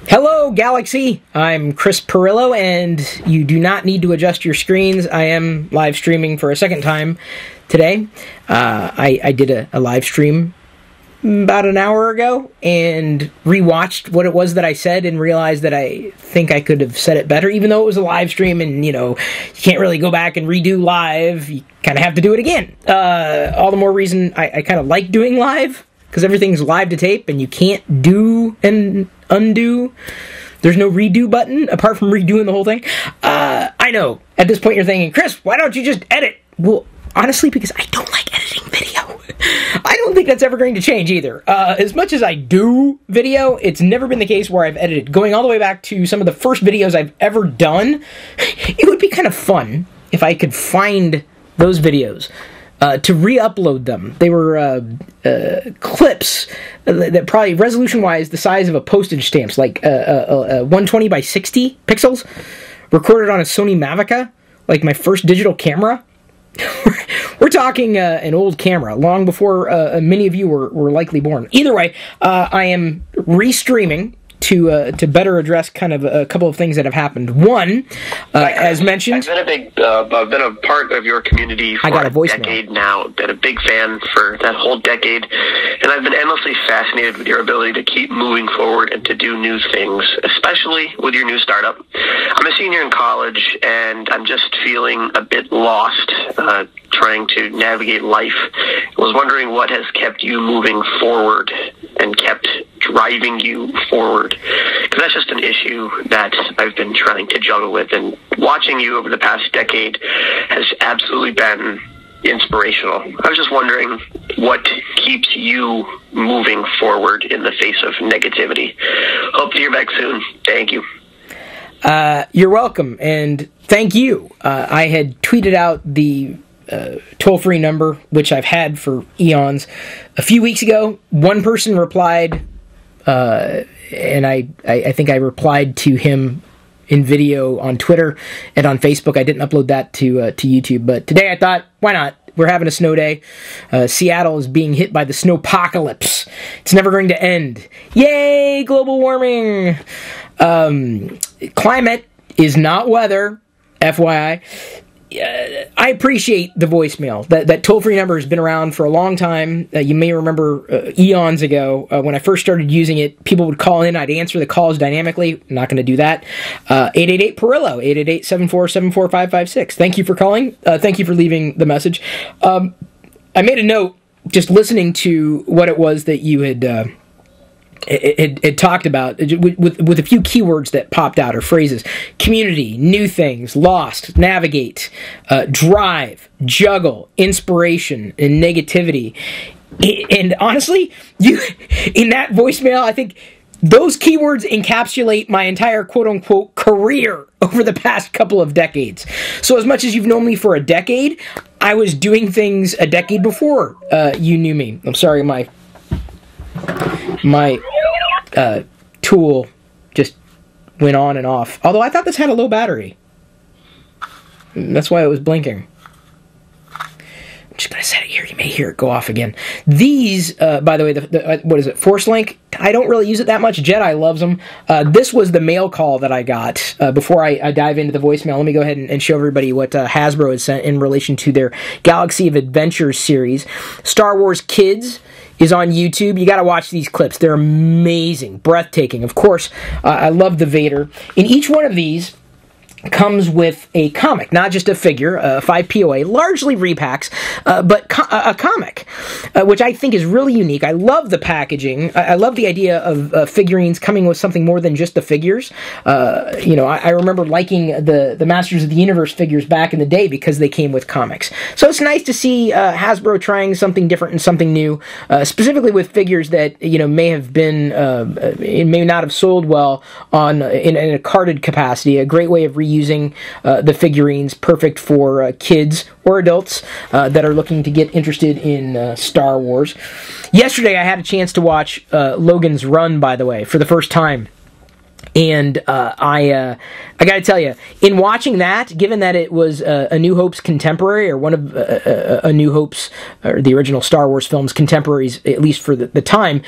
Hello, Galaxy! I'm Chris Pirillo, and you do not need to adjust your screens. I am live streaming for a second time today. I did a live stream about an hour ago and rewatched what it was that I said and realized that I think I could have said it better, even though it was a live stream and, you can't really go back and redo live. You kind of have to do it again. All the more reason I kind of like doing live, because everything's live to tape and you can't do and undo. There's no redo button apart from redoing the whole thing. I know, at this point you're thinking, Chris, why don't you just edit? Well, honestly, because I don't like editing video. I don't think that's ever going to change either. As much as I do video, it's never been the case where I've edited. Going all the way back to some of the first videos I've ever done, it would be kind of fun if I could find those videos to re-upload them. They were clips that probably, resolution-wise, the size of a postage stamp, like 120 by 60 pixels, recorded on a Sony Mavica, like my first digital camera. We're talking an old camera, long before many of you were likely born. Either way, I am re-streaming to better address kind of a couple of things that have happened. One, as mentioned, I've been a part of your community for a decade now. Been a big fan for that whole decade, and I've been endlessly fascinated with your ability to keep moving forward and to do new things, especially with your new startup. I'm a senior in college, and I'm just feeling a bit lost, trying to navigate life. I was wondering what has kept you moving forward and kept driving you forward, because that's just an issue that I've been trying to juggle with, and watching you over the past decade has absolutely been inspirational. I was just wondering what keeps you moving forward in the face of negativity. Hope to hear back soon. Thank you. You're welcome, and thank you. I had tweeted out the toll-free number, which I've had for eons, a few weeks ago. One person replied, and I think I replied to him in video on Twitter and on Facebook. I didn't upload that to YouTube, but today I thought, why not? We're having a snow day. Seattle is being hit by the snowpocalypse. It's never going to end. Yay, global warming! Climate is not weather, FYI. I appreciate the voicemail. That toll-free number has been around for a long time. You may remember eons ago, when I first started using it, people would call in. I'd answer the calls dynamically. I'm not going to do that. 888-PIRILLO, 888-747-4556. Thank you for calling. Thank you for leaving the message. I made a note, just listening to what it was that you had it talked about, with a few keywords that popped out, or phrases: community, new things, lost, navigate, drive, juggle, inspiration, and negativity. And honestly, you, in that voicemail, I think those keywords encapsulate my entire quote-unquote career over the past couple of decades. So as much as you've known me for a decade, I was doing things a decade before you knew me. I'm sorry, my tool just went on and off. Although I thought this had a low battery. That's why it was blinking. I'm just going to set it here. You may hear it go off again. These, by the way, what is it? Force Link? I don't really use it that much. Jedi loves them. This was the mail call that I got. Before I dive into the voicemail, let me go ahead and show everybody what Hasbro had sent in relation to their Galaxy of Adventures series. Star Wars Kids is on YouTube. You got to watch these clips. They're amazing, breathtaking. Of course, I love the Vader. In each one of these comes with a comic, not just a figure, 5 POA, largely repacks, but a comic, which I think is really unique. I love the packaging. I love the idea of figurines coming with something more than just the figures. I remember liking the Masters of the Universe figures back in the day because they came with comics. So it's nice to see Hasbro trying something different and something new, specifically with figures that may have been, it may not have sold well in a carded capacity. A great way of reusing the figurines, perfect for kids or adults that are looking to get interested in Star Wars. Yesterday I had a chance to watch Logan's Run, by the way, for the first time. And I got to tell you, in watching that, given that it was A New Hope's contemporary, or one of A New Hope's, or the original Star Wars film's contemporaries, at least for the time,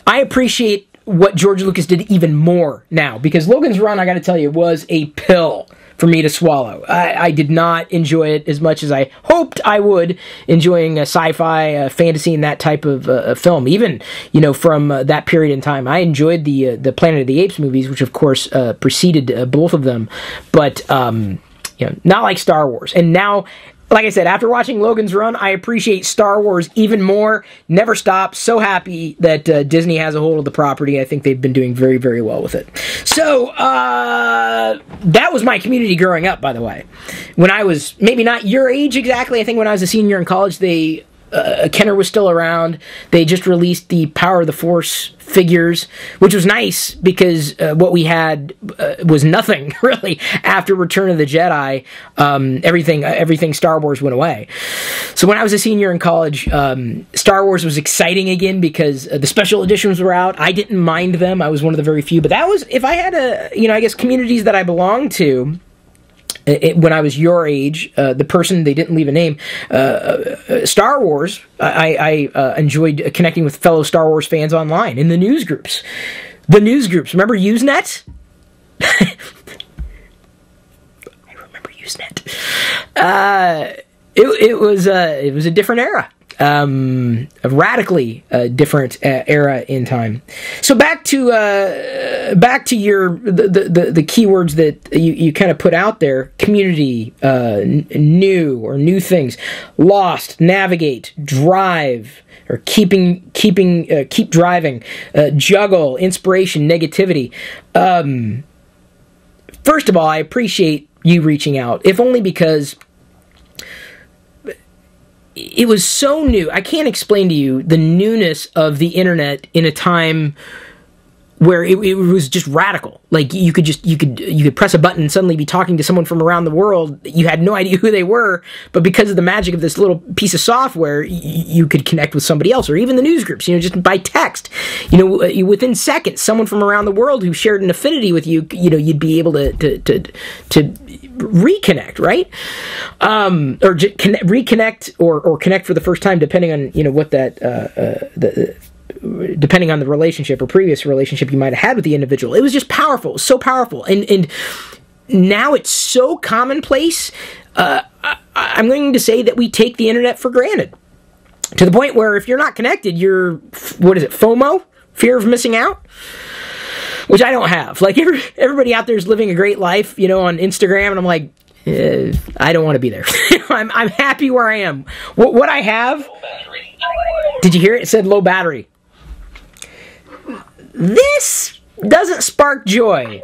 I appreciate what George Lucas did even more now, because Logan's Run, I got to tell you, was a pill for me to swallow. I did not enjoy it as much as I hoped I would, enjoying sci-fi, fantasy, and that type of film. Even, from that period in time, I enjoyed the Planet of the Apes movies, which of course preceded both of them, but not like Star Wars. And now, like I said, after watching Logan's Run, I appreciate Star Wars even more. Never stop. So happy that Disney has a hold of the property. I think they've been doing very, very well with it. So, that was my community growing up, by the way. When I was, maybe not your age exactly, I think when I was a senior in college, Kenner was still around. They just released the Power of the Force figures, which was nice because what we had was nothing really after Return of the Jedi. Everything Star Wars went away. So when I was a senior in college, Star Wars was exciting again because the special editions were out. I didn't mind them. I was one of the very few. But that was, if I had I guess communities that I belonged to, when I was your age, the person, they didn't leave a name, Star Wars, I enjoyed connecting with fellow Star Wars fans online in the news groups. The news groups. Remember Usenet? I remember Usenet. It was a different era. A radically different era in time. So back to your the keywords that you kind of put out there: community, new things, lost, navigate, drive, or keep driving, juggle, inspiration, negativity. First of all, I appreciate you reaching out, if only because it was so new. I can't explain to you the newness of the internet in a time where it was just radical. Like you could press a button and suddenly be talking to someone from around the world. You had no idea who they were, but because of the magic of this little piece of software, you could connect with somebody else, or even the news groups. Just by text. Within seconds, someone from around the world who shared an affinity with you. You'd be able to reconnect, right? Or reconnect or connect for the first time, depending on what that depending on the relationship or previous relationship you might have had with the individual. It was just powerful. It was so powerful, and now it's so commonplace. I'm going to say that we take the internet for granted, to the point where if you're not connected, you're, what is it, FOMO? Fear of missing out? Which I don't have. Like, everybody out there is living a great life, on Instagram, and I'm like, I don't want to be there. I'm happy where I am. What I have... Did you hear it? It said low battery. This doesn't spark joy.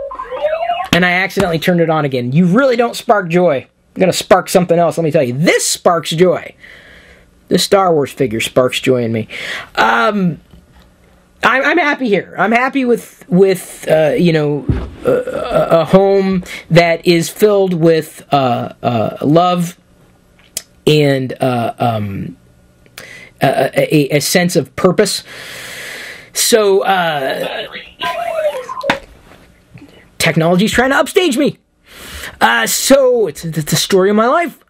And I accidentally turned it on again. You really don't spark joy. I'm going to spark something else, let me tell you. This sparks joy. This Star Wars figure sparks joy in me. I'm happy here. I'm happy with a home that is filled with love and a sense of purpose. So technology's trying to upstage me. So it's the story of my life.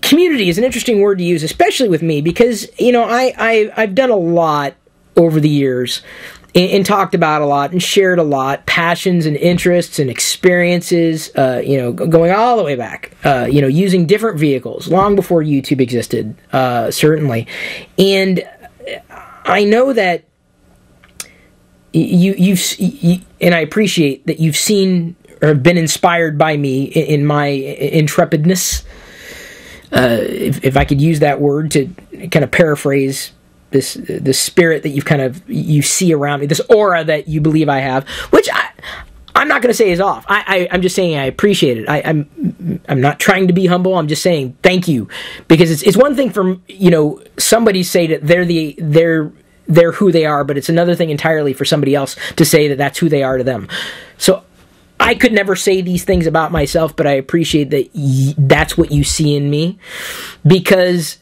Community is an interesting word to use, especially with me, because I've done a lot over the years and talked about a lot and shared a lot, passions and interests and experiences, going all the way back, using different vehicles long before YouTube existed, certainly. And I know that you've and I appreciate that you've seen or have been inspired by me in my intrepidness, if I could use that word to kind of paraphrase this spirit that you see around me, this aura that you believe I have, which I'm not going to say is off. I'm just saying I appreciate it. I'm not trying to be humble. I'm just saying thank you, because it's one thing for somebody say that they're who they are, but it's another thing entirely for somebody else to say that that's who they are to them. So I could never say these things about myself, but I appreciate that that's what you see in me, because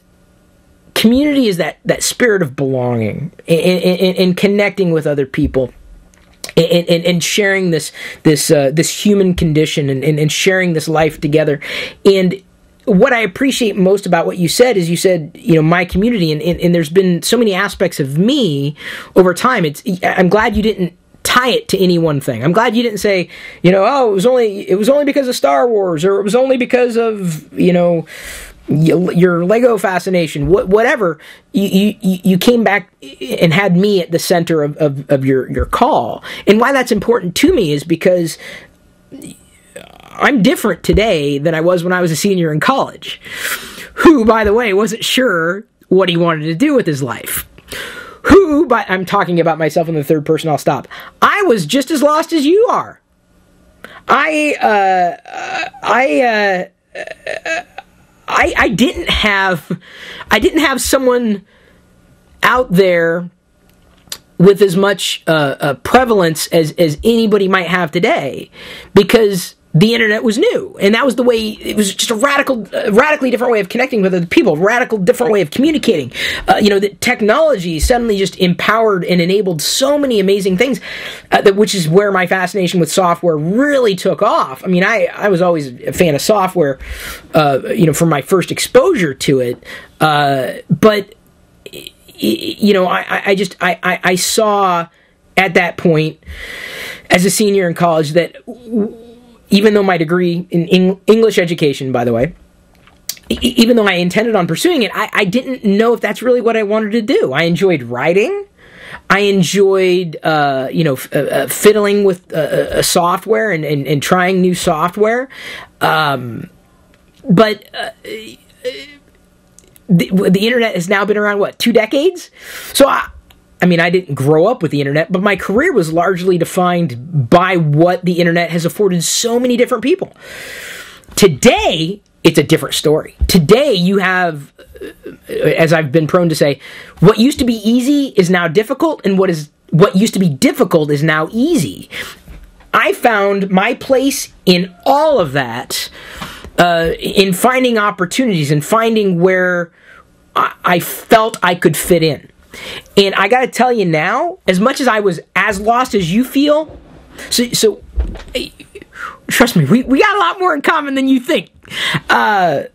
community is that spirit of belonging and connecting with other people and sharing this human condition and sharing this life together. And what I appreciate most about what you said is you said, my community, and there's been so many aspects of me over time. I'm glad you didn't tie it to any one thing. I'm glad you didn't say, oh, it was only because of Star Wars, or it was only because of, your Lego fascination, whatever. You came back and had me at the center of your call. And why that's important to me is because I'm different today than I was when I was a senior in college, who, by the way, wasn't sure what he wanted to do with his life. I'm talking about myself in the third person, I'll stop. I was just as lost as you are. I didn't have someone out there with as much prevalence as anybody might have today, because the internet was new, and that was the way. It was just a radically different way of connecting with other people, radical different way of communicating. The technology suddenly just empowered and enabled so many amazing things, which is where my fascination with software really took off. I mean, I was always a fan of software, from my first exposure to it, but I saw at that point as a senior in college that even though my degree in English education, by the way, even though I intended on pursuing it, I didn't know if that's really what I wanted to do. I enjoyed writing. I enjoyed, fiddling with software and trying new software. But the internet has now been around, 2 decades? So I didn't grow up with the internet, but my career was largely defined by what the internet has afforded so many different people. Today, it's a different story. Today, you have, as I've been prone to say, what used to be easy is now difficult, and what used to be difficult is now easy. I found my place in all of that, in finding opportunities and finding where I felt I could fit in. And I got to tell you now, as much as I was as lost as you feel, so trust me, we got a lot more in common than you think. I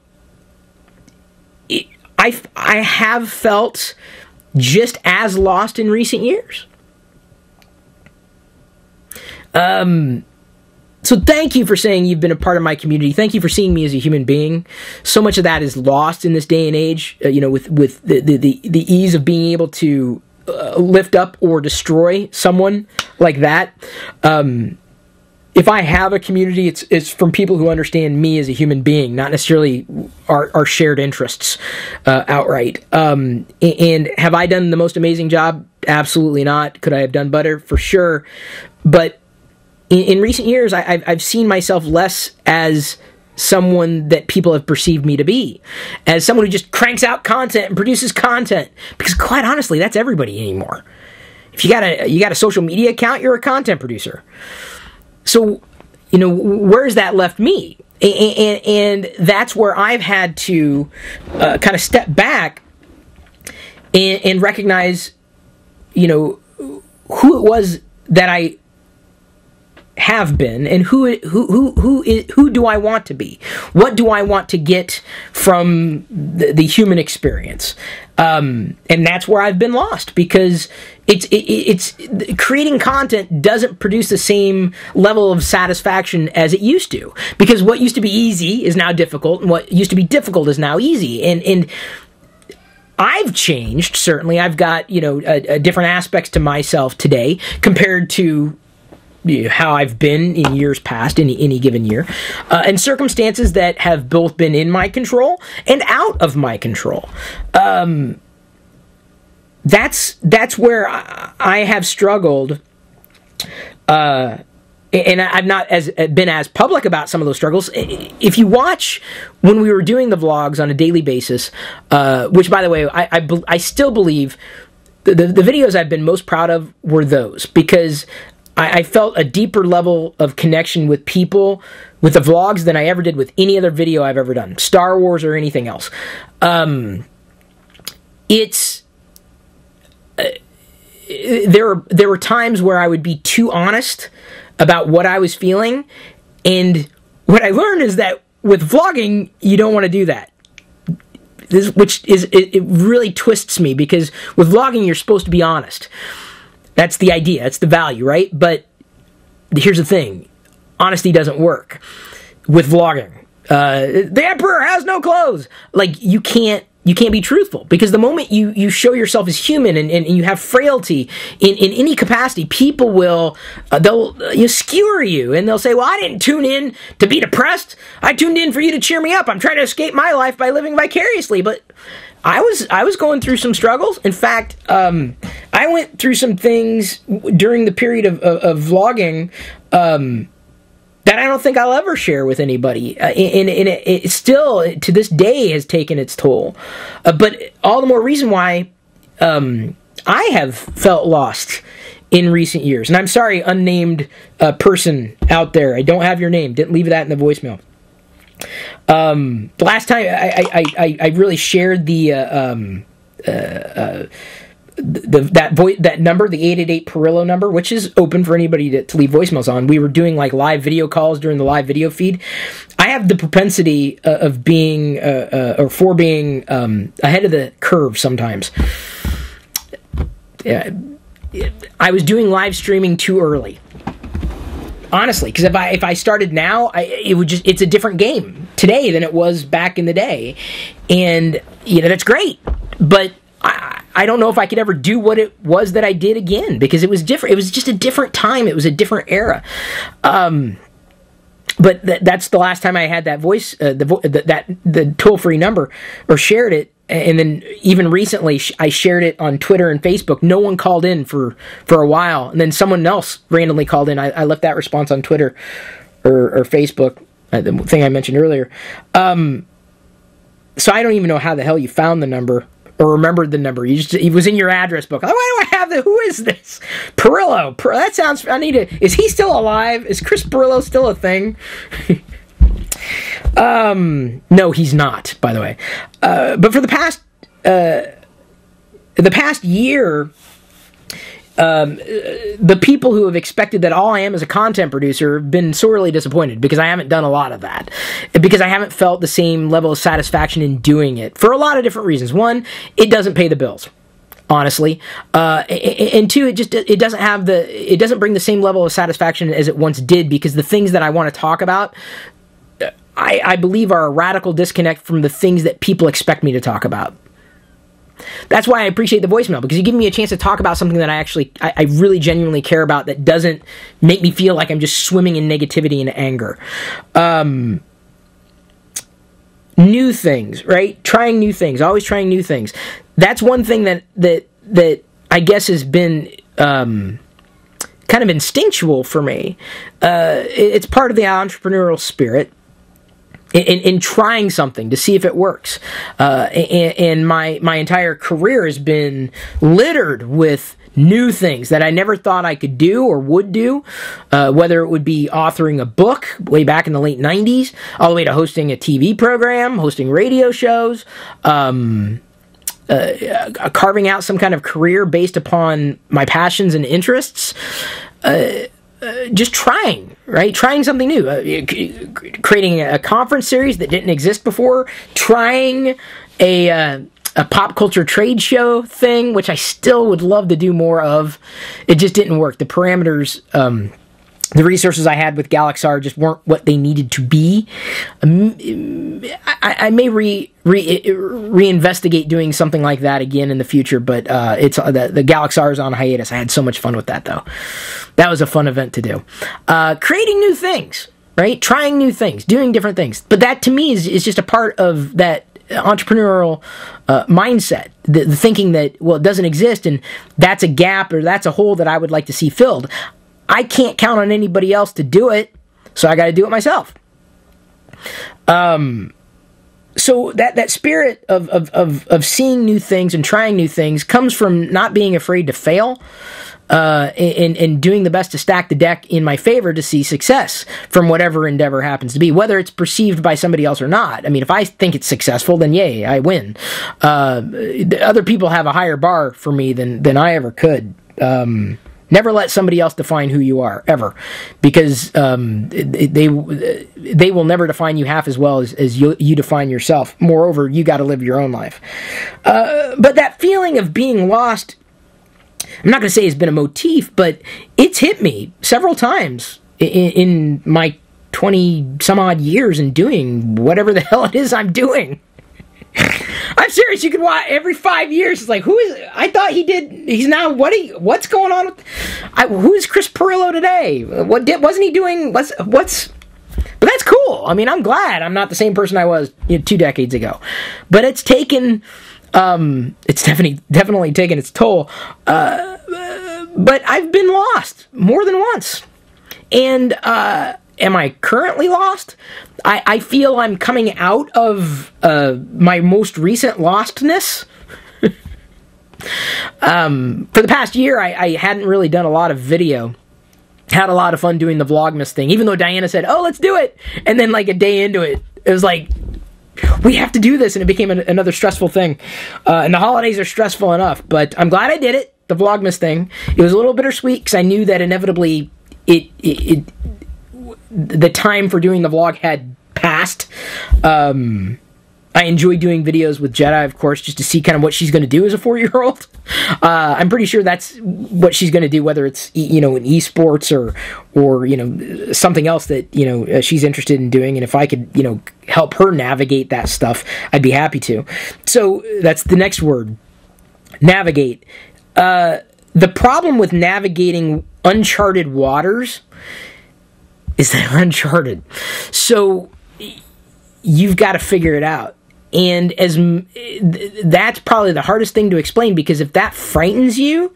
have felt just as lost in recent years. So thank you for saying you've been a part of my community. Thank you for seeing me as a human being. So much of that is lost in this day and age, with the ease of being able to lift up or destroy someone like that. If I have a community, it's from people who understand me as a human being, not necessarily our shared interests outright. And have I done the most amazing job? Absolutely not. Could I have done better? For sure. But in recent years, I've seen myself less as someone that people have perceived me to be, as someone who just cranks out content and produces content. Because quite honestly, that's everybody anymore. If you got a social media account, you're a content producer. So, where's that left me? And that's where I've had to kind of step back and recognize, who it was that I have been, and who do I want to be? What do I want to get from the human experience? And that's where I've been lost, because it's creating content doesn't produce the same level of satisfaction as it used to, because what used to be easy is now difficult, and what used to be difficult is now easy. And I've changed, certainly. I've got different aspects to myself today compared to how I've been in years past, in any given year, and circumstances that have both been in my control and out of my control. That's where I have struggled, and I've not been as public about some of those struggles. If you watch when we were doing the vlogs on a daily basis, which, by the way, I still believe the videos I've been most proud of were those, because I felt a deeper level of connection with people with the vlogs than I ever did with any other video I've ever done, Star Wars or anything else. There were times where I would be too honest about what I was feeling, and what I learned is that with vlogging, you don't want to do that. It really twists me, because with vlogging, you're supposed to be honest. That's the idea. That's the value, right? But here's the thing. Honesty doesn't work with vlogging. The emperor has no clothes. Like, you can't be truthful, because the moment you show yourself as human and you have frailty in any capacity, people will they'll skewer you, and they'll say, well, I didn't tune in to be depressed. I tuned in for you to cheer me up. I'm trying to escape my life by living vicariously. But I was going through some struggles. In fact, I went through some things during the period of vlogging that I don't think I'll ever share with anybody. And it still, to this day, has taken its toll. But all the more reason why I have felt lost in recent years. And I'm sorry, unnamed person out there. I don't have your name. Didn't leave that in the voicemail. The last time I really shared that number, the 888 Pirillo number, which is open for anybody to leave voicemails on. We were doing like live video calls during the live video feed. I have the propensity of being ahead of the curve sometimes. I was doing live streaming too early. Honestly, because if I started now, it's a different game today than it was back in the day. And that's great. But I don't know if I could ever do what it was that I did again, because it was different. It was just a different time. It was a different era. But that's the last time I had that voice, the toll-free number, or shared it. And then even recently, I shared it on Twitter and Facebook. No one called in for a while. And then someone else randomly called in. I left that response on Twitter or Facebook, the thing I mentioned earlier. So I don't even know how the hell you found the number or remembered the number. It was in your address book. Why do I have who is this? Pirillo. That sounds, is he still alive? Is Chris Pirillo still a thing? No, he's not, by the way. But for the past year, the people who have expected that all I am is a content producer have been sorely disappointed, because I haven't done a lot of that. Because I haven't felt the same level of satisfaction in doing it for a lot of different reasons. One, it doesn't pay the bills, honestly. And two, it doesn't bring the same level of satisfaction as it once did, because the things that I want to talk about, I believe, are a radical disconnect from the things that people expect me to talk about. That's why I appreciate the voicemail, because you give me a chance to talk about something that I really genuinely care about, that doesn't make me feel like I'm just swimming in negativity and anger. New things, right? Trying new things, always trying new things. That's one thing that I guess has been kind of instinctual for me. It's part of the entrepreneurial spirit. In trying something to see if it works. And my entire career has been littered with new things that I never thought I could do or would do, whether it would be authoring a book way back in the late 90s, all the way to hosting a TV program, hosting radio shows, carving out some kind of career based upon my passions and interests. Just trying, right? Trying something new. Creating a conference series that didn't exist before. Trying a pop culture trade show thing, which I still would love to do more of. It just didn't work. The parameters, the resources I had with Galaxar just weren't what they needed to be. I may reinvestigate doing something like that again in the future, but it's the Galaxar is on hiatus. I had so much fun with that, though. That was a fun event to do. Creating new things, right? Trying new things, doing different things. But that, to me, is just a part of that entrepreneurial mindset. The thinking that, well, it doesn't exist, and that's a gap or that's a hole that I would like to see filled. I can't count on anybody else to do it, so I got to do it myself. So that spirit of seeing new things and trying new things comes from not being afraid to fail, and doing the best to stack the deck in my favor to see success from whatever endeavor happens to be, whether it's perceived by somebody else or not. I mean, if I think it's successful, then yay, I win. Other people have a higher bar for me than I ever could. Never let somebody else define who you are, ever. Because they will never define you half as well as you define yourself. Moreover, you got to live your own life. But that feeling of being lost, I'm not going to say it's been a motif, but it's hit me several times in my 20-some-odd years in doing whatever the hell it is I'm doing. I'm serious. You could watch every 5 years. It's like, who is? I thought he's now. What's going on with? Who is Chris Pirillo today? Wasn't he doing? What's? But that's cool. I mean, I'm glad I'm not the same person I was 2 decades ago. But it's taken. It's definitely taken its toll. But I've been lost more than once, and. Am I currently lost? I feel I'm coming out of my most recent lostness. For the past year, I hadn't really done a lot of video. Had a lot of fun doing the Vlogmas thing, even though Diana said, "Oh, let's do it," and then like a day into it, it was like, we have to do this, and it became another stressful thing. And the holidays are stressful enough, but I'm glad I did it, the Vlogmas thing. It was a little bittersweet, because I knew that inevitably the time for doing the vlog had passed. I enjoy doing videos with Jedi, of course, just to see kind of what she's going to do as a 4-year-old. I'm pretty sure that's what she's going to do, whether it's in esports or something else that she's interested in doing. And if I could help her navigate that stuff, I'd be happy to. So that's the next word, navigate. The problem with navigating uncharted waters is they're uncharted. So you've got to figure it out. And that's probably the hardest thing to explain, because if that frightens you,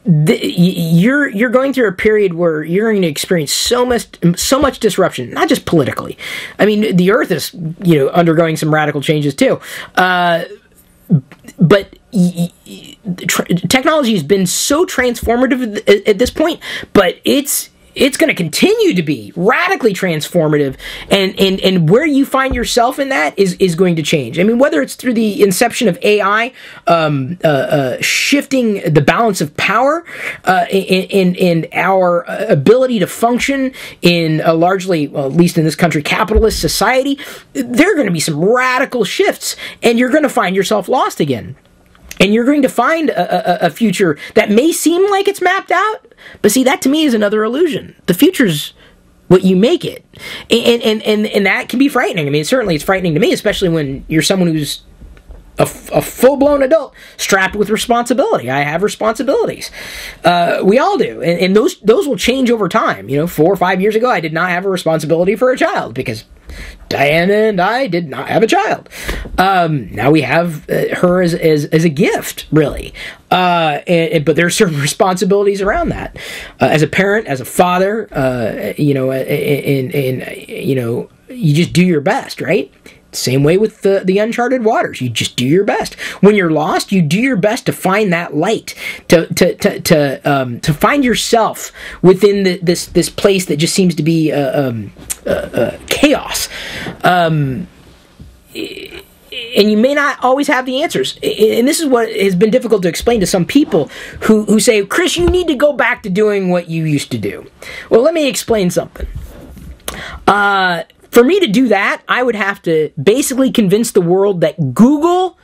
you're going through a period where you're going to experience so much disruption, not just politically. I mean, the earth is undergoing some radical changes too. But technology has been so transformative at this point, but it's going to continue to be radically transformative, and where you find yourself in that is going to change. I mean, whether it's through the inception of AI, shifting the balance of power, in our ability to function in a largely, well, at least in this country, capitalist society, there are going to be some radical shifts, and you're going to find yourself lost again. And you're going to find a future that may seem like it's mapped out, but see, that to me is another illusion. The future's what you make it, and that can be frightening. I mean, certainly it's frightening to me, especially when you're someone who's a full-blown adult strapped with responsibility. I have responsibilities. We all do, and those will change over time. 4 or 5 years ago, I did not have a responsibility for a child because Diana and I did not have a child. Now we have her as a gift, really. But there are certain responsibilities around that. As a parent, as a father, you just do your best, right? Same way with the uncharted waters. You just do your best. When you're lost, you do your best to find that light, to find yourself within this place that just seems to be chaos. And you may not always have the answers. And this is what has been difficult to explain to some people who say, Chris, you need to go back to doing what you used to do. Well, let me explain something. For me to do that, I would have to basically convince the world that Google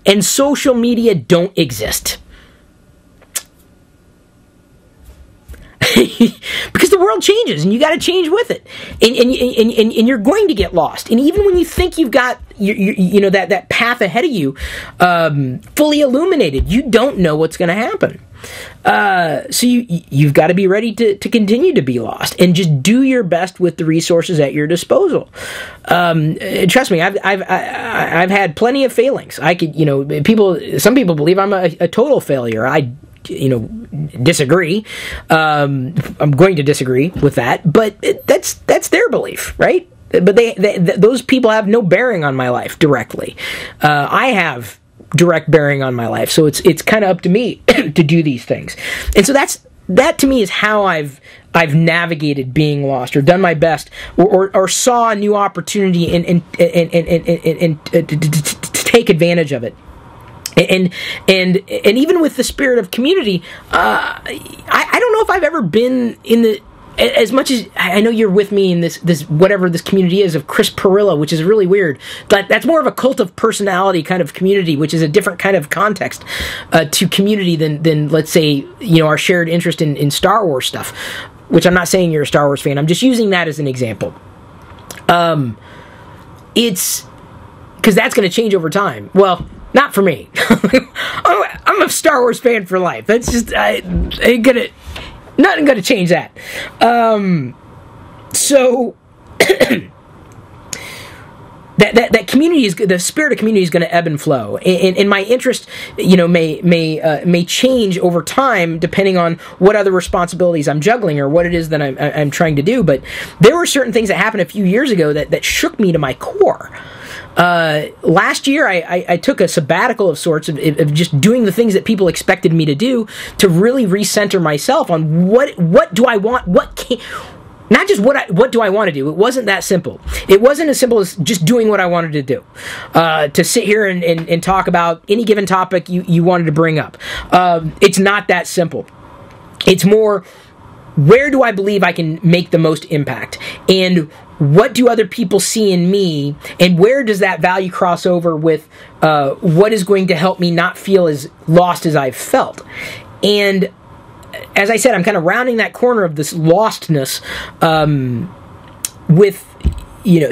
and social media don't exist. Because the world changes, and you got to change with it, and you're going to get lost. And even when you think you've got that path ahead of you fully illuminated, you don't know what's going to happen. So you've got to be ready to continue to be lost, and just do your best with the resources at your disposal. Trust me, I've had plenty of failings. I could, some people believe I'm a total failure. I disagree. I'm going to disagree with that, but that's their belief, right? But those people have no bearing on my life directly. I have direct bearing on my life, so it's kind of up to me to do these things. And so that to me is how I've navigated being lost, or done my best, or saw a new opportunity and to take advantage of it. And even with the spirit of community, I don't know if I've ever been in the, as much as I know you're with me in this whatever this community is of Chris Pirillo, which is really weird. But that's more of a cult of personality kind of community, which is a different kind of context to community than let's say, our shared interest in Star Wars stuff. Which I'm not saying you're a Star Wars fan. I'm just using that as an example. It's because that's going to change over time. Well, not for me. I'm a Star Wars fan for life. That's just nothing gonna change that. So that community is, the spirit of community is going to ebb and flow, and my interest, may change over time depending on what other responsibilities I'm juggling or what it is that I'm trying to do. But there were certain things that happened a few years ago that shook me to my core. Last year, I took a sabbatical of sorts of just doing the things that people expected me to do to really recenter myself on what do I want, not just what do I want to do. It wasn't that simple. It wasn't as simple as just doing what I wanted to do. To sit here and talk about any given topic you wanted to bring up. It's not that simple. It's more, where do I believe I can make the most impact? And what do other people see in me, and where does that value cross over with what is going to help me not feel as lost as I've felt? And as I said, I'm kind of rounding that corner of this lostness with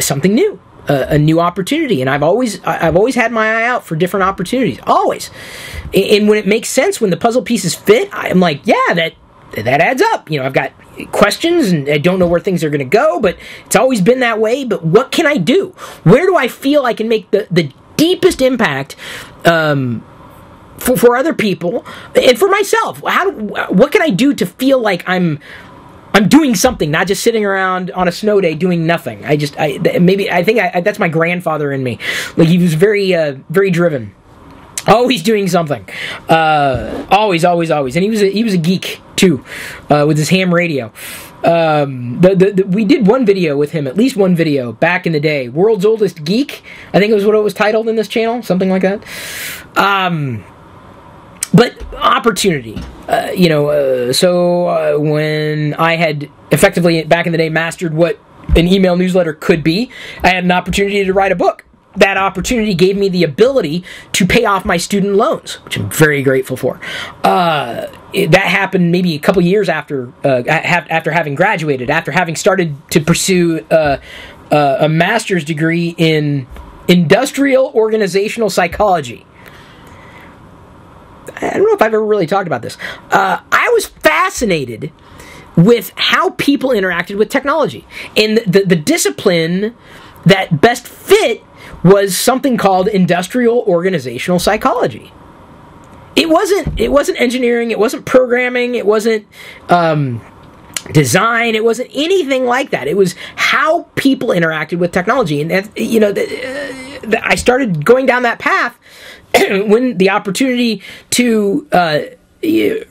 something new, a new opportunity. And I've always had my eye out for different opportunities, always. And when it makes sense, when the puzzle pieces fit, I'm like, yeah, that adds up. I've got questions and I don't know where things are going to go, but it's always been that way. But what can I do? Where do I feel I can make the deepest impact for other people and for myself? What can I do to feel like I'm doing something, not just sitting around on a snow day doing nothing? I think that's my grandfather in me. Like, he was very very driven. Always doing something. Always. And he was a geek too, with his ham radio. We did one video with him, at least one video back in the day. World's Oldest Geek, I think it was what it was titled in this channel, something like that. But opportunity, so when I had effectively back in the day mastered what an email newsletter could be, I had an opportunity to write a book. That opportunity gave me the ability to pay off my student loans, which I'm very grateful for. That happened maybe a couple years after having graduated, after having started to pursue a master's degree in industrial organizational psychology. I don't know if I've ever really talked about this. I was fascinated with how people interacted with technology, and the discipline that best fit was something called industrial organizational psychology. It wasn't engineering, it wasn't programming, it wasn't design, it wasn't anything like that. It was how people interacted with technology, and I started going down that path when the opportunity to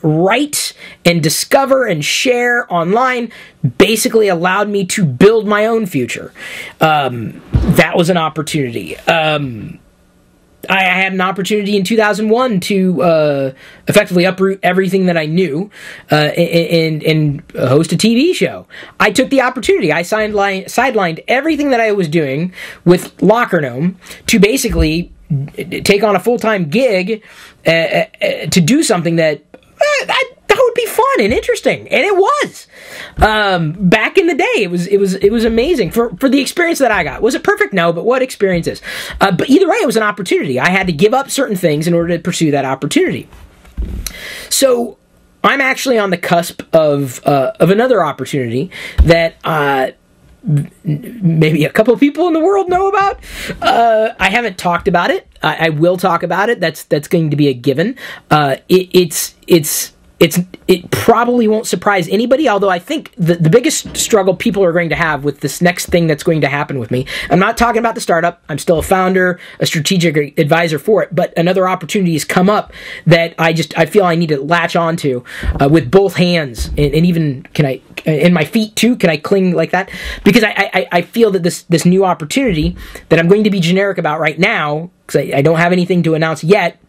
write and discover and share online basically allowed me to build my own future. That was an opportunity. I had an opportunity in 2001 to effectively uproot everything that I knew and host a TV show. I took the opportunity. I sidelined everything that I was doing with Locker Gnome to basically take on a full-time gig to do something that would be fun and interesting, and it was. Back in the day, it was amazing for the experience that I got. Was it perfect? No, but what experience is? But either way, it was an opportunity. I had to give up certain things in order to pursue that opportunity. So I'm actually on the cusp of another opportunity that maybe a couple of people in the world know about. I haven't talked about it. I will talk about it. That's going to be a given. It probably won't surprise anybody, although I think the biggest struggle people are going to have with this next thing that's going to happen with me, I'm not talking about the startup. I'm still a founder, a strategic advisor for it, but another opportunity has come up that I feel I need to latch onto with both hands, and even and my feet too, can I cling like that? Because I feel that this new opportunity that I'm going to be generic about right now, because I don't have anything to announce yet,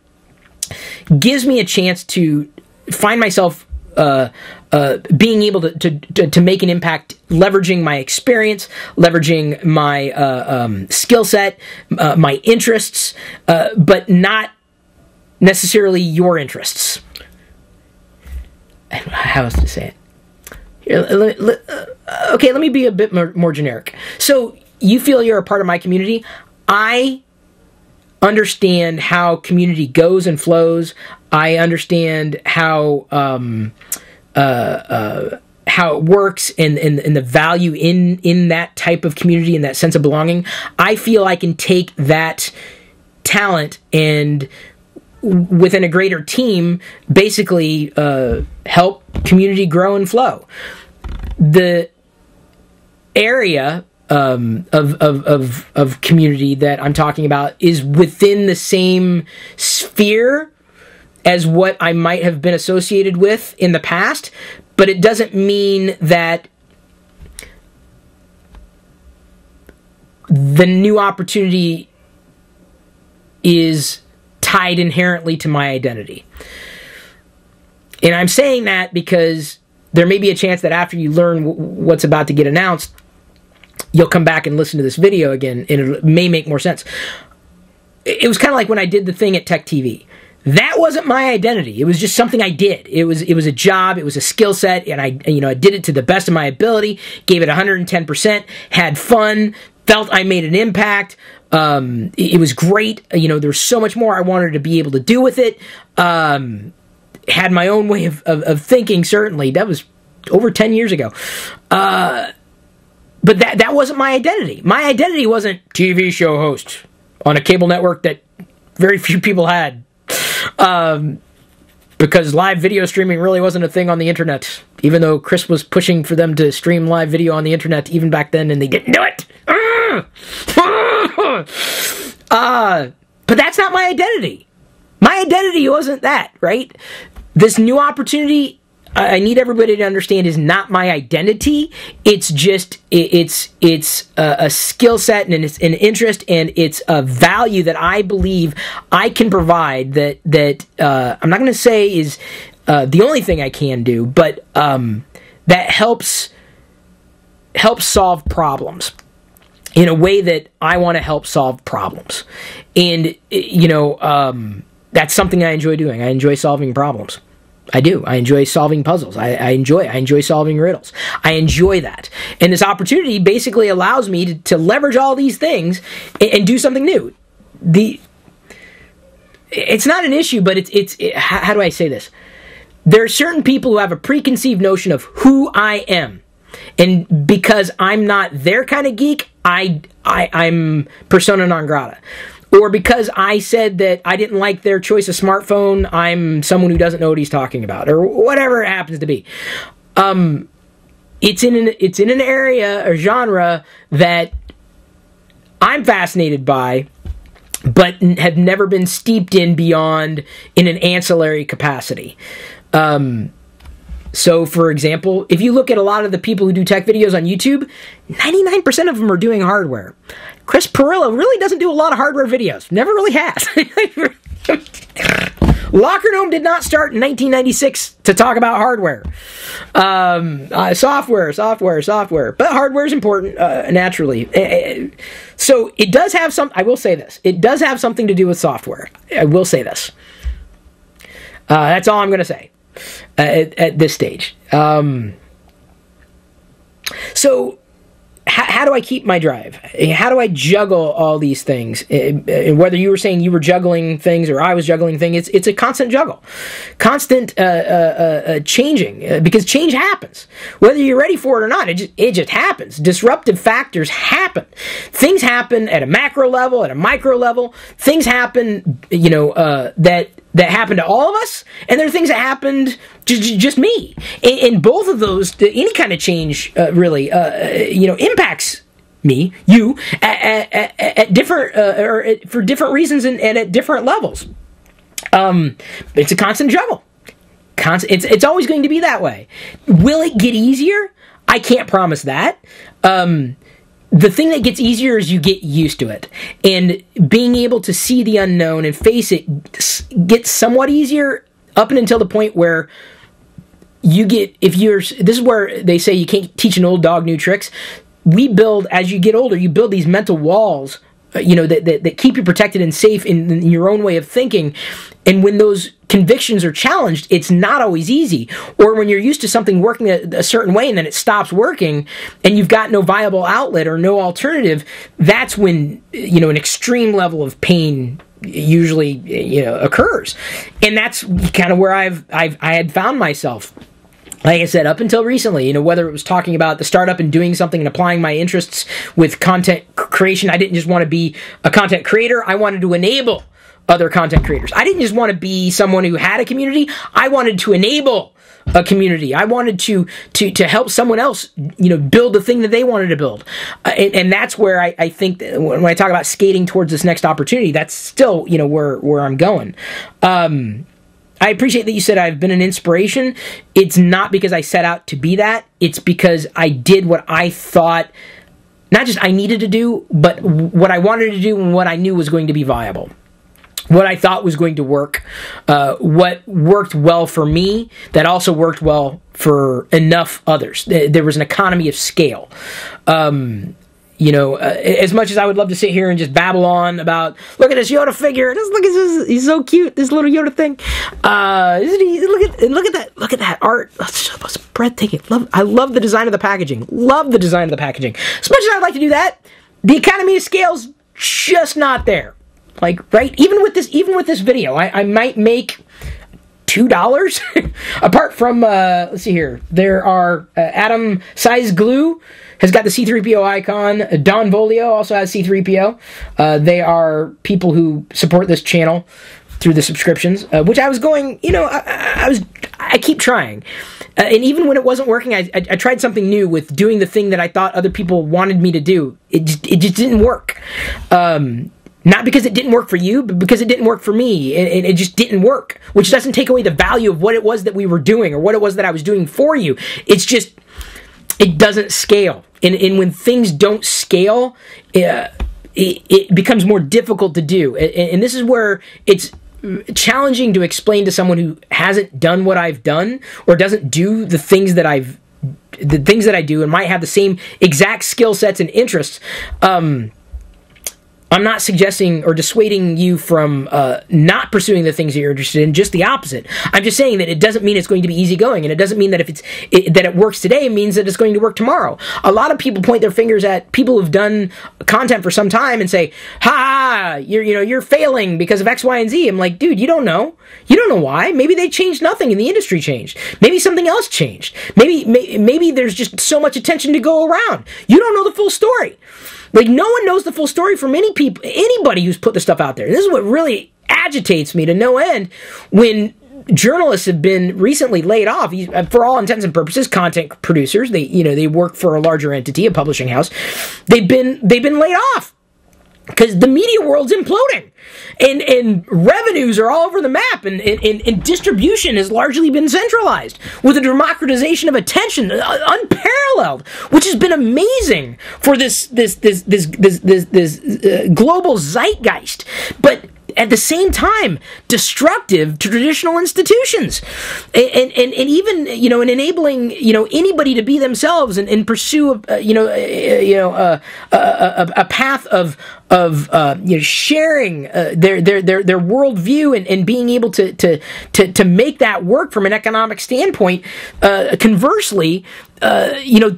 gives me a chance to find myself being able to make an impact, leveraging my experience, leveraging my skill set, my interests, but not necessarily your interests. How else to say it? Here, okay, let me be a bit more generic. So you feel you're a part of my community. I understand how community goes and flows. I understand how it works and the value in that type of community and that sense of belonging. I feel I can take that talent and within a greater team, basically help community grow and flow. The area of community that I'm talking about is within the same sphere as what I might have been associated with in the past, but it doesn't mean that the new opportunity is tied inherently to my identity. And I'm saying that because there may be a chance that after you learn what's about to get announced, you'll come back and listen to this video again, and it may make more sense. It was kind of like when I did the thing at Tech TV. That wasn't my identity. It was just something I did. It was a job. It was a skill set, and I did it to the best of my ability, gave it 110%, had fun, felt I made an impact. It was great. There was so much more I wanted to be able to do with it. Had my own way of thinking, certainly. That was over 10 years ago. But that wasn't my identity. My identity wasn't TV show host on a cable network that very few people had. Because live video streaming really wasn't a thing on the internet, even though Chris was pushing for them to stream live video on the internet even back then, and they didn't do it. But that's not my identity. My identity wasn't that, right? This new opportunity, I need everybody to understand, is not my identity. It's just, it's a skill set, and it's an interest, and it's a value that I believe I can provide that I'm not going to say is the only thing I can do, but that helps solve problems in a way that I want to help solve problems. And, that's something I enjoy doing. I enjoy solving problems. I do. I enjoy solving puzzles. I enjoy solving riddles. I enjoy that. And this opportunity basically allows me to leverage all these things and do something new. It's not an issue, but it's how do I say this? There are certain people who have a preconceived notion of who I am. And because I'm not their kind of geek, I'm persona non grata. Or because I said that I didn't like their choice of smartphone, I'm someone who doesn't know what he's talking about, or whatever it happens to be. It's in an area or genre that I'm fascinated by, but have never been steeped in beyond in an ancillary capacity. So, for example, if you look at a lot of the people who do tech videos on YouTube, 99% of them are doing hardware. Chris Pirillo really doesn't do a lot of hardware videos. Never really has. Locker Gnome did not start in 1996 to talk about hardware. Software. But hardware is important, naturally. So it does have some, I will say this, it does have something to do with software. I will say this. That's all I'm going to say at this stage. So how do I keep my drive? How do I juggle all these things? And whether you were saying you were juggling things or I was juggling things, it's a constant juggle. Constant changing, because change happens. Whether you're ready for it or not, it just happens. Disruptive factors happen. Things happen at a macro level, at a micro level. Things happen, that happened to all of us, and there are things that happened just me. And both of those, any kind of change, really, impacts me, you, at different, or for different reasons and at different levels. It's a constant juggle. It's always going to be that way. Will it get easier? I can't promise that. the thing that gets easier is you get used to it. And being able to see the unknown and face it gets somewhat easier up and until the point where this is where they say you can't teach an old dog new tricks. As you get older, you build these mental walls, that keep you protected and safe in your own way of thinking. And when those convictions are challenged, it's not always easy. Or when you're used to something working a certain way and then it stops working and you've got no viable outlet or no alternative, that's when, an extreme level of pain usually, occurs. And that's kind of where I had found myself. Like I said, up until recently, whether it was talking about the startup and doing something and applying my interests with content creation, I didn't just want to be a content creator. I wanted to enable other content creators. I didn't just want to be someone who had a community. I wanted to enable a community. I wanted to help someone else, build the thing that they wanted to build. And that's where I think that when I talk about skating towards this next opportunity, that's still, where I'm going. I appreciate that you said I've been an inspiration. It's not because I set out to be that. It's because I did what I thought, not just I needed to do, but what I wanted to do and what I knew was going to be viable. What I thought was going to work. What worked well for me that also worked well for enough others. There was an economy of scale. As much as I would love to sit here and just babble on about, look at this Yoda figure, look at this, he's so cute, this little Yoda thing. Look at that art. That's breathtaking. I love the design of the packaging. As much as I'd like to do that, the economy of scale's just not there. Like, right? Even with this video, I might make $2 apart from, let's see here. There are Atom Size Glue has got the C3PO icon. Don Volio also has C3PO. They are people who support this channel through the subscriptions, which I was going, I keep trying. And even when it wasn't working, I tried something new with doing the thing that I thought other people wanted me to do. It just didn't work. Not because it didn't work for you, but because it didn't work for me. It just didn't work, which doesn't take away the value of what it was that we were doing or what it was that I was doing for you. It's just, it doesn't scale. And when things don't scale, it becomes more difficult to do. And this is where it's challenging to explain to someone who hasn't done what I've done or doesn't do the things that I do and might have the same exact skill sets and interests. I'm not suggesting or dissuading you from not pursuing the things that you're interested in, just the opposite. I'm just saying that it doesn't mean it's going to be easy-going, and it doesn't mean that if that it works today means that it's going to work tomorrow. A lot of people point their fingers at people who've done content for some time and say, "Ha, you're failing because of X, Y, and Z." I'm like, dude, you don't know. You don't know why. Maybe they changed nothing and the industry changed. Maybe something else changed. Maybe there's just so much attention to go around. You don't know the full story. Like, no one knows the full story from anybody who's put the stuff out there. This is what really agitates me to no end when journalists have been recently laid off. For all intents and purposes, content producers, they work for a larger entity, a publishing house. They've been laid off because the media world's imploding. And revenues are all over the map, and distribution has largely been centralized with a democratization of attention unparalleled, which has been amazing for this global zeitgeist. But at the same time, destructive to traditional institutions, and even in enabling anybody to be themselves and pursue a path of sharing their worldview and being able to make that work from an economic standpoint. Conversely,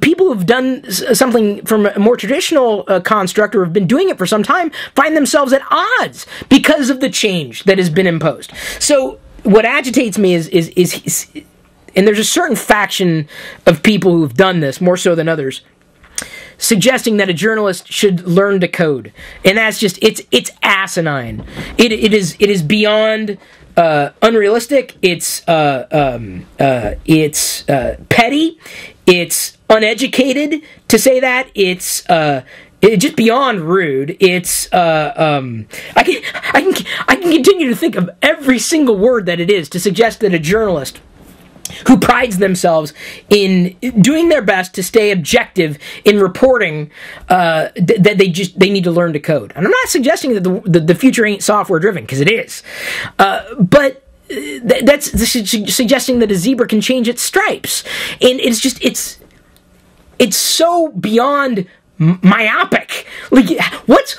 people who've done something from a more traditional construct or have been doing it for some time find themselves at odds because of the change that has been imposed. So what agitates me is and there's a certain faction of people who've done this more so than others, suggesting that a journalist should learn to code, and that's just it's asinine. It is beyond unrealistic. It's petty. It's uneducated to say that. It's just beyond rude. It's I can continue to think of every single word that it is to suggest that a journalist who prides themselves in doing their best to stay objective in reporting that they need to learn to code. And I'm not suggesting that the future ain't software driven, because it is, but that's suggesting that a zebra can change its stripes, and it's so beyond myopic. Like, what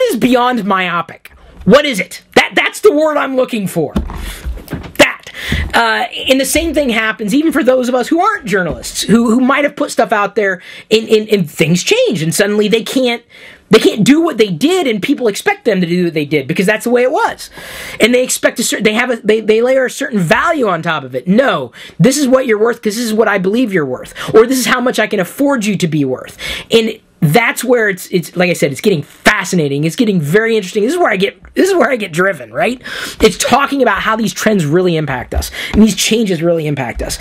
is beyond myopic? What is it? That's the word I'm looking for. And the same thing happens even for those of us who aren't journalists, who might have put stuff out there, and things change, and suddenly they can't do what they did, and people expect them to do what they did because that's the way it was, and they expect they layer a certain value on top of it. No, this is what you're worth because this is what I believe you're worth, or this is how much I can afford you to be worth. And that's where it's like I said, it's getting fascinating. It's getting very interesting. This is where I get driven, right? It's talking about how these trends really impact us, and these changes really impact us.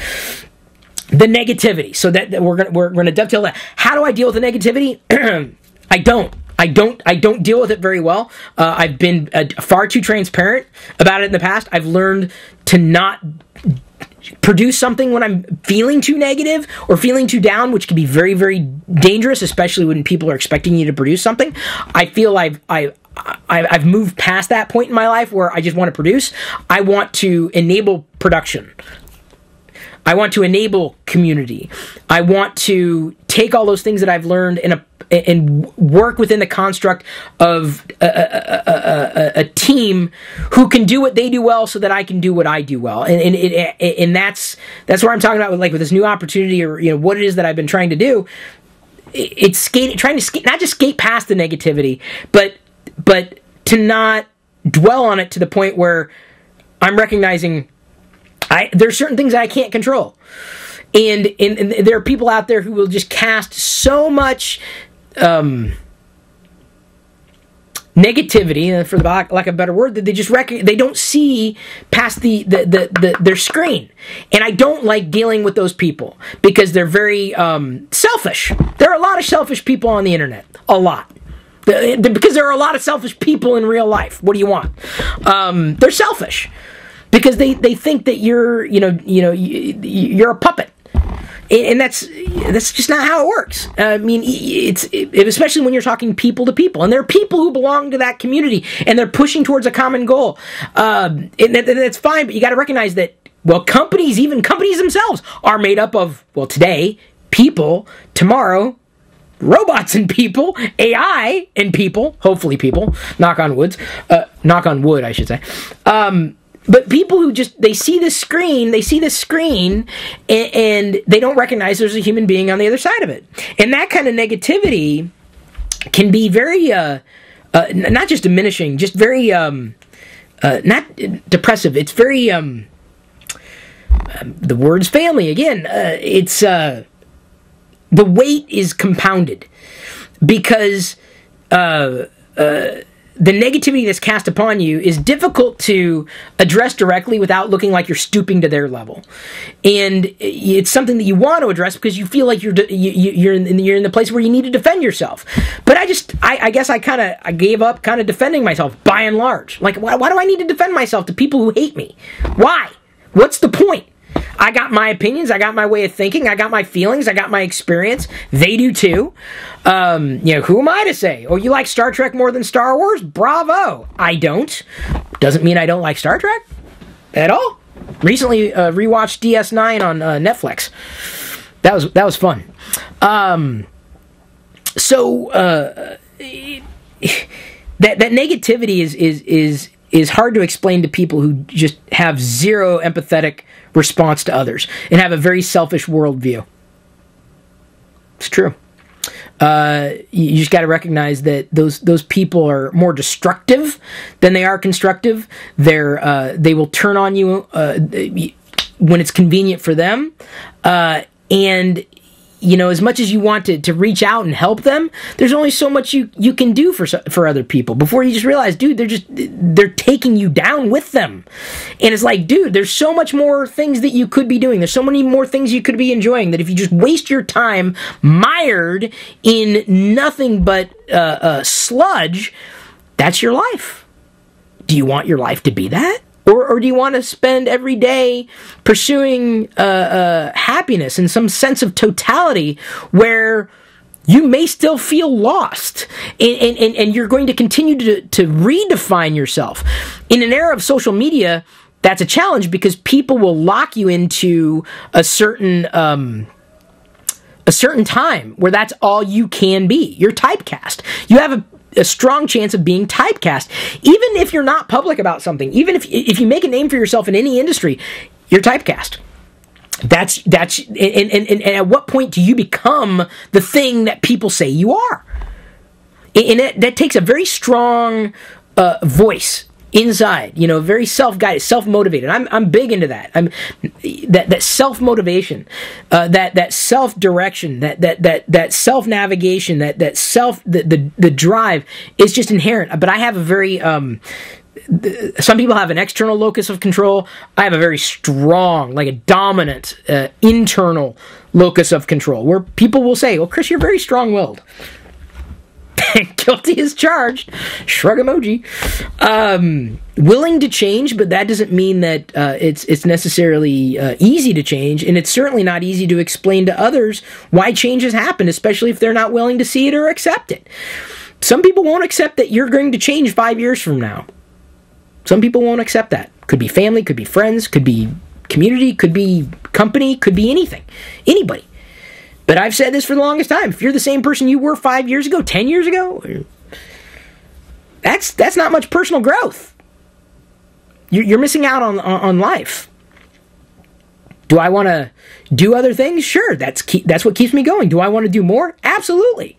The negativity. So that we're gonna dovetail that. How do I deal with the negativity? I don't deal with it very well. I've been far too transparent about it in the past. I've learned to not produce something when I'm feeling too negative or feeling too down, which can be very, very dangerous, especially when people are expecting you to produce something. I feel I've moved past that point in my life where I just want to produce. I want to enable production. I want to enable community. I want to take all those things that I've learned and work within the construct of a team who can do what they do well, so that I can do what I do well. And that's where I'm talking about with this new opportunity, or what it is that I've been trying to do. It's trying to not just skate past the negativity, but to not dwell on it to the point where I'm recognizing there's certain things that I can't control. And there are people out there who will just cast so much negativity, for the lack of a better word, that they don't see past their screen. And I don't like dealing with those people because they're very selfish. There are a lot of selfish people on the internet. A lot. Because there are a lot of selfish people in real life. What do you want? They're selfish because they think that you're you're a puppet. And that's just not how it works. I mean, especially when you're talking people to people, and there are people who belong to that community, and they're pushing towards a common goal. And that's fine, but you got to recognize that, well, even companies themselves are made up of, well, today, people, tomorrow, robots and people, AI and people, hopefully people, knock on wood, I should say. But people who they see this screen, and they don't recognize there's a human being on the other side of it. And that kind of negativity can be very, not just diminishing, just very, not depressive. It's very, the word's family, again, it's, the weight is compounded because, the negativity that's cast upon you is difficult to address directly without looking like you're stooping to their level, and it's something that you want to address because you feel like you're in the place where you need to defend yourself. But I guess I gave up kind of defending myself by and large. Like, why do I need to defend myself to people who hate me? Why? What's the point? I got my opinions, I got my way of thinking, I got my feelings, I got my experience. They do too. Who am I to say? Oh, you like Star Trek more than Star Wars? Bravo. I don't. Doesn't mean I don't like Star Trek at all. Recently rewatched DS9 on Netflix. That was fun. So that negativity is hard to explain to people who just have zero empathetic response to others and have a very selfish worldview. It's true. You just got to recognize that those people are more destructive than they are constructive. They will turn on you when it's convenient for them, and as much as you want to reach out and help them, there's only so much you can do for other people before you just realize, dude, they're taking you down with them. And it's like, dude, there's so much more things that you could be doing. There's so many more things you could be enjoying that if you just waste your time mired in nothing but sludge, that's your life. Do you want your life to be that? Or do you want to spend every day pursuing happiness and some sense of totality where you may still feel lost and you're going to continue to redefine yourself? In an era of social media, that's a challenge because people will lock you into a certain time where that's all you can be. You're typecast. You have a strong chance of being typecast. Even if you're not public about something, even if you make a name for yourself in any industry, you're typecast. And at what point do you become the thing that people say you are? And that takes a very strong voice inside, very self-guided, self-motivated. I'm big into that. That self-motivation, that self-direction, that self-navigation, the drive is just inherent. But I have a very some people have an external locus of control. I have a very strong, like a dominant internal locus of control, where people will say, "Well, Chris, you're very strong-willed." Guilty as charged. Shrug emoji. Willing to change, but that doesn't mean that it's necessarily easy to change, and it's certainly not easy to explain to others why change has happened, especially if they're not willing to see it or accept it. Some people won't accept that you're going to change 5 years from now. Some people won't accept that. Could be family, could be friends, could be community, could be company, could be anything. Anybody. But I've said this for the longest time. If you're the same person you were 5 years ago, 10 years ago, that's not much personal growth. You're missing out on life. Do I want to do other things? Sure, that's what keeps me going. Do I want to do more? Absolutely.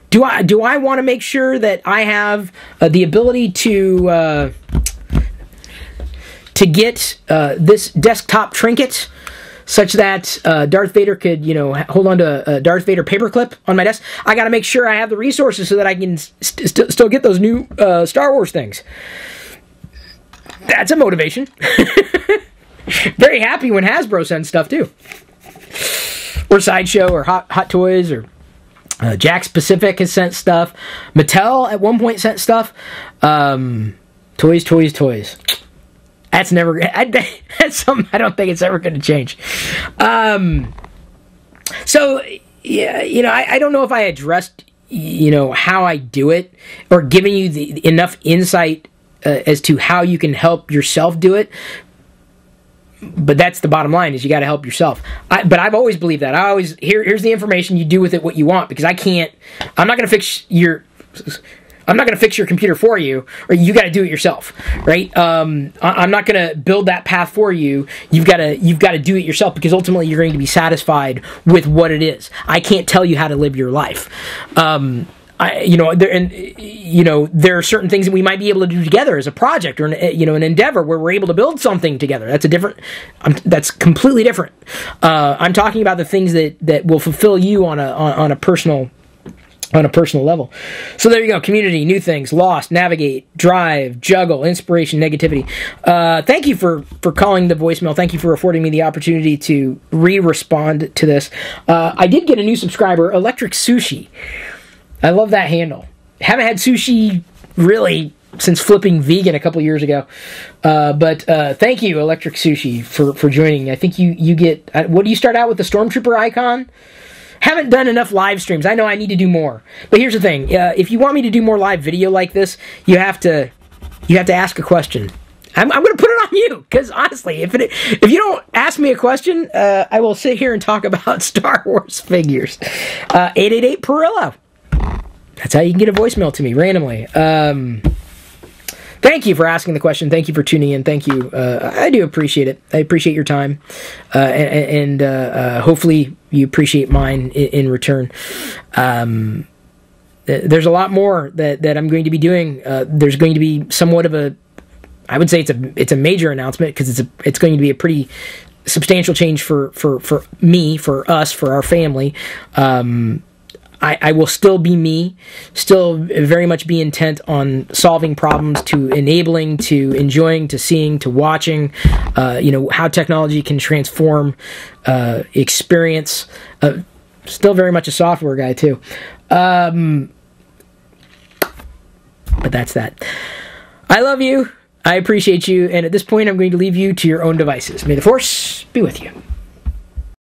Do I want to make sure that I have the ability to get this desktop trinket, such that Darth Vader could, hold on to a Darth Vader paperclip on my desk? I got to make sure I have the resources so that I can still get those new Star Wars things. That's a motivation. Very happy when Hasbro sends stuff too, or Sideshow, or Hot Toys, or Jakks Pacific has sent stuff. Mattel at one point sent stuff. Toys. That's never. That's something I don't think it's ever going to change. So yeah, I don't know if I addressed how I do it, or giving you enough insight as to how you can help yourself do it. But that's the bottom line: is you got to help yourself. But I've always believed that. Here's the information. You do with it what you want, because I'm not going to fix your computer for you, or you got to do it yourself, right? I'm not going to build that path for you. You've got to do it yourself, because ultimately you're going to be satisfied with what it is. I can't tell you how to live your life. There are certain things that we might be able to do together as a project, or an endeavor where we're able to build something together. That's completely different. I'm talking about the things that will fulfill you on a personal level. So there you go. Community, new things, lost, navigate, drive, juggle, inspiration, negativity. Thank you for calling the voicemail. Thank you for affording me the opportunity to respond to this. I did get a new subscriber, Electric Sushi. I love that handle. Haven't had sushi really since flipping vegan a couple years ago. But thank you, Electric Sushi, for joining. I think you get... what do you start out with, the Stormtrooper icon? Haven't done enough live streams. I know I need to do more. But here's the thing. If you want me to do more live video like this, you have to ask a question. I'm going to put it on you, because honestly, if you don't ask me a question, I will sit here and talk about Star Wars figures. 888 Pirillo. That's how you can get a voicemail to me randomly. Thank you for asking the question. Thank you for tuning in. Thank you. I do appreciate it. I appreciate your time. And hopefully you appreciate mine in return. There's a lot more that I'm going to be doing. There's going to be somewhat of I would say it's a major announcement, because it's going to be a pretty substantial change for me, for us, for our family. I will still be me, still very much be intent on solving problems, to enabling, to enjoying, to seeing, to watching, how technology can transform experience. Still very much a software guy, too. But that's that. I love you. I appreciate you, and at this point I'm going to leave you to your own devices. May the Force be with you.